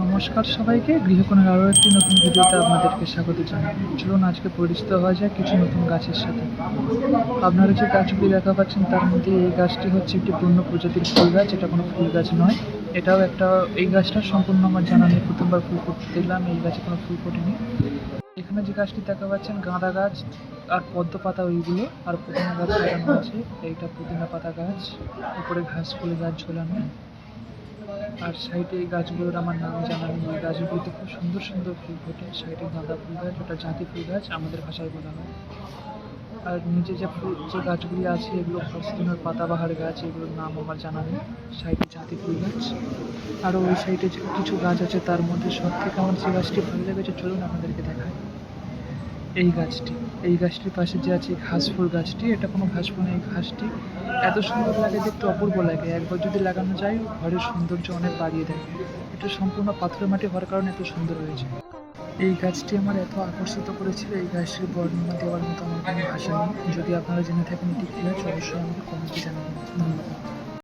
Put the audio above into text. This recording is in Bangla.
নমস্কার সবাইকে, গৃহকোণের আরও একটি নতুন ভিডিওতে আপনাদেরকে স্বাগত জানাই। চলুন আজকে পরিচিত হওয়া যায় কিছু নতুন গাছের সাথে। আপনারা যে গাছগুলি দেখা পাচ্ছেন তার মধ্যে এই গাছটি হচ্ছে একটি পূর্ণ প্রজাতির ফুল গাছ। এটা কোনো ফুল গাছ নয়, এটাও একটা, এই গাছটা সম্পূর্ণ আমার জানা নেই, প্রথমবার ফুল ফুটতে দেখলাম। এই গাছে কোনো ফুল ফোটেনি। এখানে যে গাছটি দেখা পাচ্ছেন গাঁদা গাছ আর পদ্ম পাতা ওইগুলো, আর পুদিনা গাছ লাগানো আছে। এইটা পুদিনা পাতা গাছ, উপরে ঘাস ফুল গাছ ঝোলানো। আর সাইডে এই গাছগুলোর আমার নাম জানা নেই। এই গাছগুলোতে খুব সুন্দর সুন্দর ফুল ফোটে। সাইডে গাঁদা ফুল গাছ, ওটা জাতি ফুল গাছ আমাদের ভাষায় বলা হয়। আর নিচে যে ফুল যে গাছগুলি আছে এগুলো ফরসিনার পাতাবাহার গাছ, এগুলোর নাম আমার জানা নেই। সাইডে জাতি ফুল গাছ, আরও ওই সাইডে কিছু গাছ আছে। তার মধ্যে সব থেকে আমার যে গাছটি ভালো লেগেছে, চলুন আপনাদেরকে দেখায়। এই গাছটির পাশে যে আছে ঘাস ফুল গাছটি, এটা কোনো ঘাস ফুল নেই। এই ঘাসটি এত সুন্দর লাগে, দেখতে অপূর্ব লাগে। একবার যদি লাগানো যায় ঘরের সৌন্দর্য অনেক বাড়িয়ে দেয়। এটা সম্পূর্ণ পাথরের মাটি হওয়ার কারণে এত সুন্দর হয়েছে। এই গাছটি আমার এত আকর্ষিত করেছিল, এই গাছটির বর্ণনা দেওয়ার মতো আমার কোনো ভাষা নেই। যদি আপনারা জেনে থাকেন এটি কী গাছ, অবশ্যই আমাকে কমেন্টে জানাবেন। ধন্যবাদ।